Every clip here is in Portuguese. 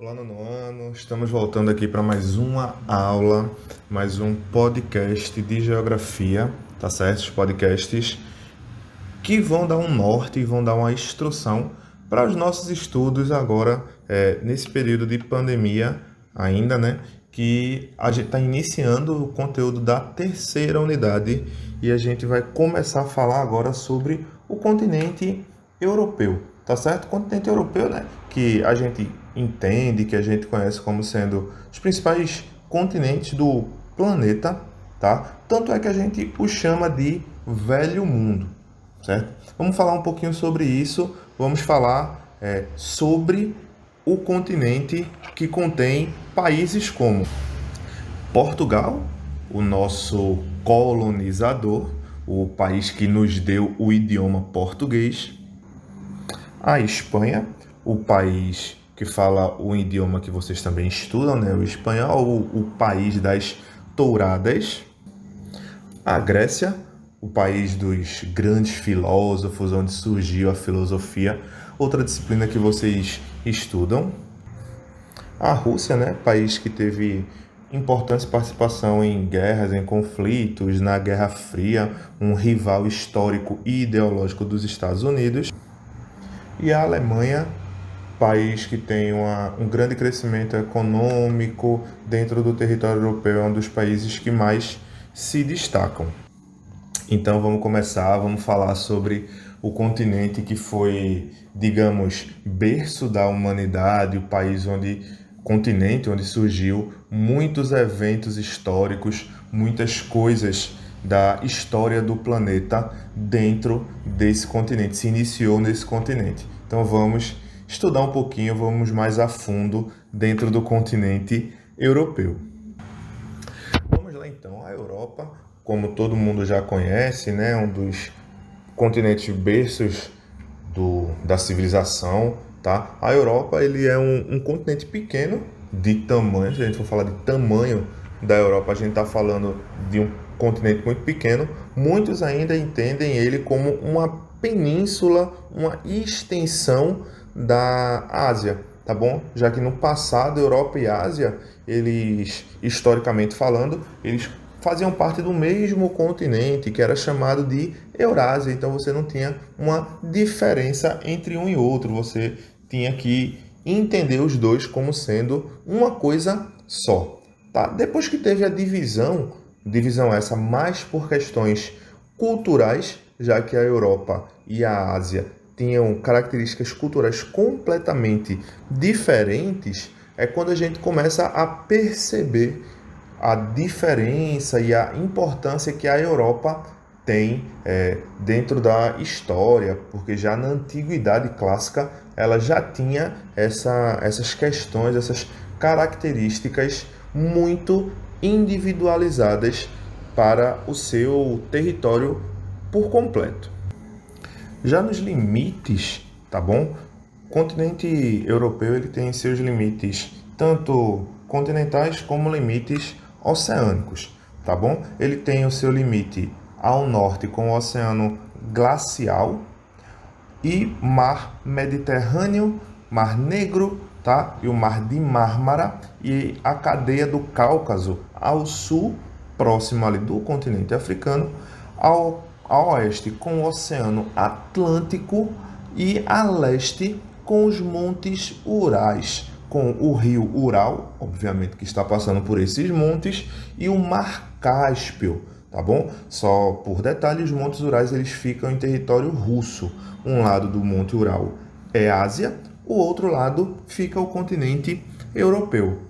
Olá, nono ano. Estamos voltando aqui para mais uma aula, mais um podcast de geografia, tá certo? Os podcasts que vão dar um norte e vão dar uma instrução para os nossos estudos agora, nesse período de pandemia ainda, né? Que a gente está iniciando o conteúdo da terceira unidade e a gente vai começar a falar agora sobre o continente europeu, tá certo? O continente europeu, né? Que a gente entende, que a gente conhece como sendo os principais continentes do planeta, tá? Tanto é que a gente o chama de Velho Mundo, certo? Vamos falar um pouquinho sobre isso. Vamos falar sobre o continente que contém países como Portugal, o nosso colonizador, o país que nos deu o idioma português, a Espanha, o país que fala o idioma que vocês também estudam, né? O espanhol, o país das touradas, a Grécia, o país dos grandes filósofos, onde surgiu a filosofia, outra disciplina que vocês estudam. A Rússia, né, país que teve importante participação em guerras, em conflitos, na Guerra Fria, um rival histórico e ideológico dos Estados Unidos. E a Alemanha, país que tem um grande crescimento econômico dentro do território europeu, é um dos países que mais se destacam. Então vamos falar sobre o continente que foi, digamos, berço da humanidade, o país continente onde surgiu muitos eventos históricos, muitas coisas da história do planeta dentro desse continente, se iniciou nesse continente. Então vamos estudar um pouquinho, vamos mais a fundo dentro do continente europeu. Vamos lá então, a Europa, como todo mundo já conhece, né, um dos continentes berços da civilização, tá? A Europa, ele é um continente pequeno de tamanho. Se a gente for falar de tamanho da Europa, a gente está falando de um continente muito pequeno. Muitos ainda entendem ele como uma península, uma extensão da Ásia, tá bom? Já que no passado, Europa e Ásia, eles, historicamente falando, eles faziam parte do mesmo continente, que era chamado de Eurásia. Então você não tinha uma diferença entre um e outro, você tinha que entender os dois como sendo uma coisa só. Tá? Depois que teve a divisão essa mais por questões culturais, já que a Europa e a Ásia tinham características culturais completamente diferentes, é quando a gente começa a perceber a diferença e a importância que a Europa tem dentro da história, porque já na Antiguidade Clássica ela já tinha essas questões, essas características muito individualizadas para o seu território por completo. Já nos limites, tá bom? O continente europeu ele tem seus limites tanto continentais como limites oceânicos, tá bom? Ele tem o seu limite ao norte com o Oceano Glacial e Mar Mediterrâneo, Mar Negro, tá? E o Mar de Mármara e a cadeia do Cáucaso ao sul, próximo ali do continente africano, ao oeste com o Oceano Atlântico e a leste com os Montes Urais, com o rio Ural, obviamente que está passando por esses montes, e o Mar Cáspio, tá bom? Só por detalhe, os Montes Urais eles ficam em território russo. Um lado do Monte Ural é Ásia, o outro lado fica o continente europeu.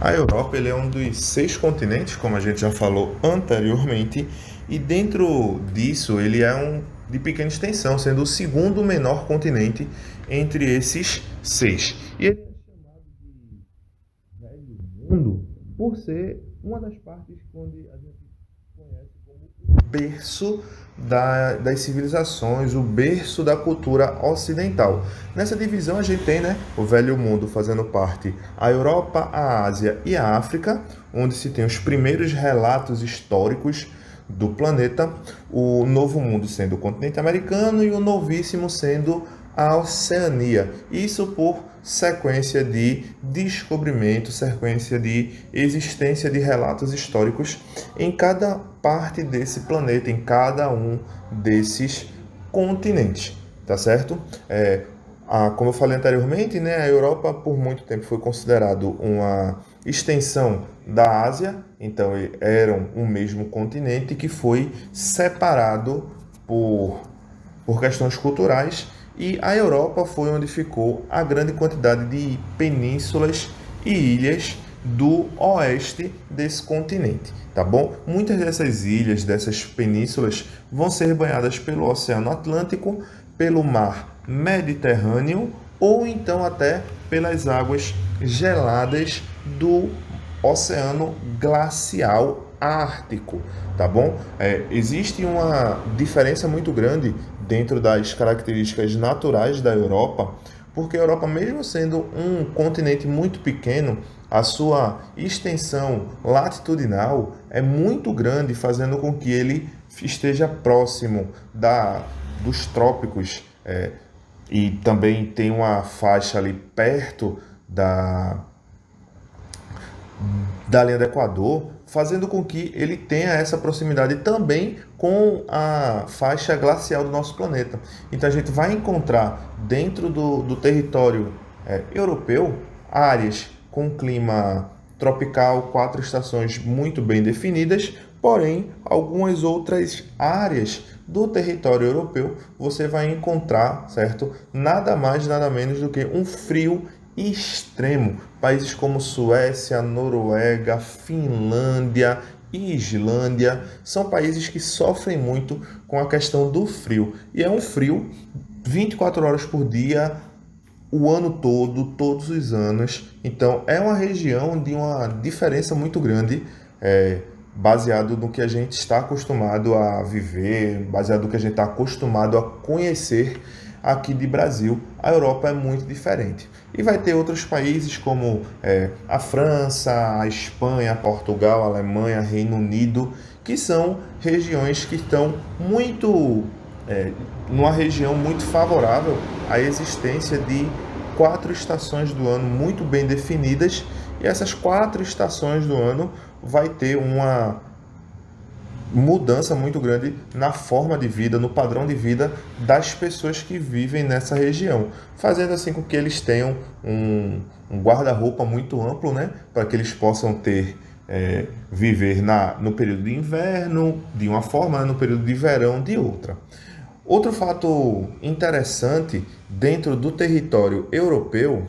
A Europa ele é um dos 6 continentes, como a gente já falou anteriormente, e dentro disso ele é de pequena extensão, sendo o segundo menor continente entre esses 6. E ele é chamado de Velho Mundo por ser uma das partes onde a gente conhece como o berço das civilizações, o berço da cultura ocidental. Nessa divisão a gente tem, né, o Velho Mundo fazendo parte a Europa, a Ásia e a África, onde se tem os primeiros relatos históricos do planeta, o Novo Mundo sendo o continente americano e o novíssimo sendo a Oceania. Isso por sequência de descobrimento, sequência de existência de relatos históricos em cada parte desse planeta, em cada um desses continentes, tá certo? Como eu falei anteriormente, né, a Europa por muito tempo foi considerado uma extensão da Ásia, então eram um mesmo continente que foi separado por questões culturais, e a Europa foi onde ficou a grande quantidade de penínsulas e ilhas do oeste desse continente, tá bom? Muitas dessas ilhas, dessas penínsulas, vão ser banhadas pelo Oceano Atlântico, pelo Mar Mediterrâneo ou então até pelas águas geladas do Oceano Glacial Ártico, tá bom? Existe uma diferença muito grande dentro das características naturais da Europa, porque a Europa, mesmo sendo um continente muito pequeno, a sua extensão latitudinal é muito grande, fazendo com que ele esteja próximo dos trópicos, e também tem uma faixa ali perto da linha do Equador, fazendo com que ele tenha essa proximidade também com a faixa glacial do nosso planeta. Então a gente vai encontrar dentro do território europeu áreas com clima tropical, 4 estações muito bem definidas, porém algumas outras áreas do território europeu você vai encontrar, certo? Nada mais, nada menos do que um frio extremo. Países como Suécia, Noruega, Finlândia, Islândia são países que sofrem muito com a questão do frio. E é um frio 24 horas por dia, o ano todo, todos os anos. Então é uma região de uma diferença muito grande, baseado no que a gente está acostumado a viver, baseado no que a gente está acostumado a conhecer aqui de Brasil. A Europa é muito diferente. E vai ter outros países como a França, a Espanha, Portugal, a Alemanha, Reino Unido, que são regiões que estão numa região muito favorável à existência de 4 estações do ano muito bem definidas, e essas 4 estações do ano vai ter uma mudança muito grande na forma de vida, no padrão de vida das pessoas que vivem nessa região, fazendo assim com que eles tenham um guarda-roupa muito amplo, né, para que eles possam viver no período de inverno de uma forma, no período de verão de outra. Outro fato interessante dentro do território europeu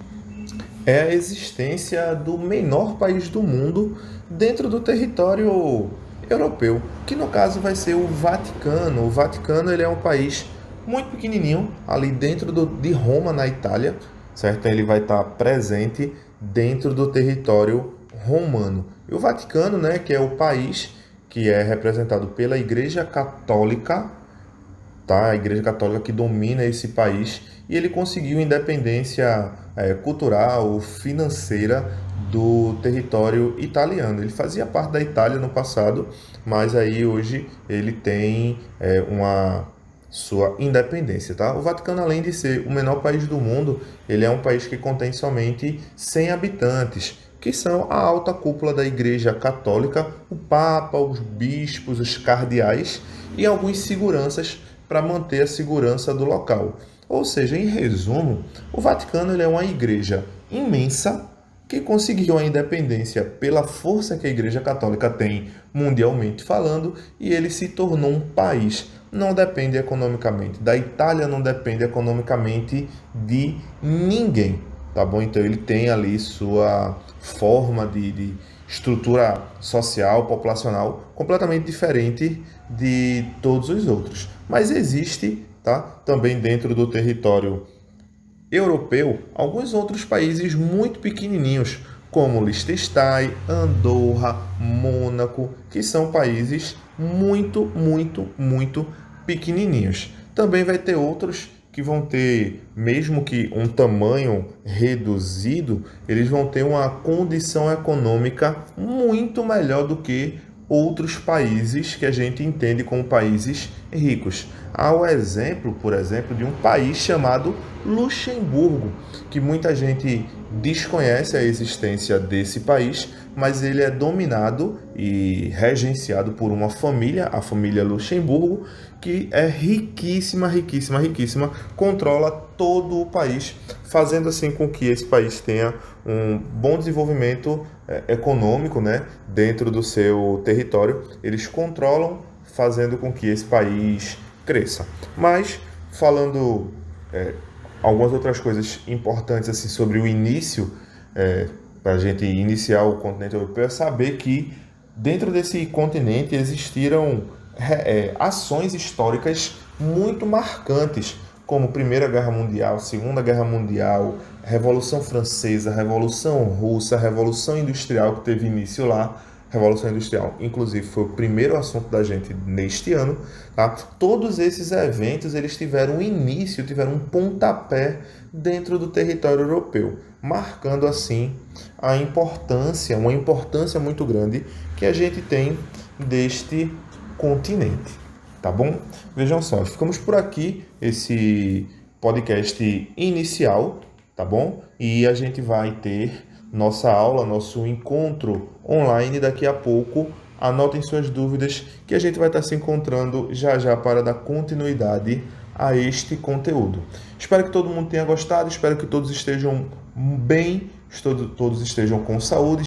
é a existência do menor país do mundo dentro do território europeu, que no caso vai ser o Vaticano. O Vaticano ele é um país muito pequenininho, ali dentro de Roma, na Itália, certo? Ele vai estar presente dentro do território romano. E o Vaticano, né, que é o país que é representado pela Igreja Católica, tá? A Igreja Católica que domina esse país, e ele conseguiu independência cultural, financeira do território italiano. Ele fazia parte da Itália no passado, mas aí hoje ele tem uma sua independência, tá? O Vaticano, além de ser o menor país do mundo, ele é um país que contém somente 100 habitantes, que são a alta cúpula da Igreja Católica, o Papa, os bispos, os cardeais e alguns seguranças para manter a segurança do local. Ou seja, em resumo, o Vaticano ele é uma igreja imensa que conseguiu a independência pela força que a Igreja Católica tem mundialmente falando, e ele se tornou um país. Não depende economicamente da Itália, não depende economicamente de ninguém, tá bom? Então ele tem ali sua forma de estrutura social, populacional, completamente diferente de todos os outros. Mas existe, tá, também dentro do território europeu, alguns outros países muito pequenininhos, como Liechtenstein, Andorra, Mônaco, que são países muito, muito, muito pequenininhos. Também vai ter outros que vão ter, mesmo que um tamanho reduzido, eles vão ter uma condição econômica muito melhor do que outros países que a gente entende como países ricos. Há o exemplo, por exemplo, de um país chamado Luxemburgo, que muita gente desconhece a existência desse país, mas ele é dominado e regenciado por uma família, a família Luxemburgo, que é riquíssima, riquíssima, riquíssima, controla todo o país, fazendo assim com que esse país tenha um bom desenvolvimento econômico, né, dentro do seu território. Eles controlam, fazendo com que esse país cresça. Mas, falando algumas outras coisas importantes assim sobre o início, para a gente iniciar o continente europeu, é saber que dentro desse continente existiram ações históricas muito marcantes, como Primeira Guerra Mundial, Segunda Guerra Mundial, Revolução Francesa, Revolução Russa, Revolução Industrial que teve início lá. Revolução Industrial, inclusive, foi o primeiro assunto da gente neste ano, tá? Todos esses eventos, eles tiveram início, tiveram um pontapé dentro do território europeu, marcando assim a importância, uma importância muito grande que a gente tem deste continente, tá bom? Vejam só, ficamos por aqui esse podcast inicial, tá bom? E a gente vai ter nossa aula, nosso encontro online daqui a pouco. Anotem suas dúvidas que a gente vai estar se encontrando já já para dar continuidade a este conteúdo. Espero que todo mundo tenha gostado, espero que todos estejam bem, todos estejam com saúde.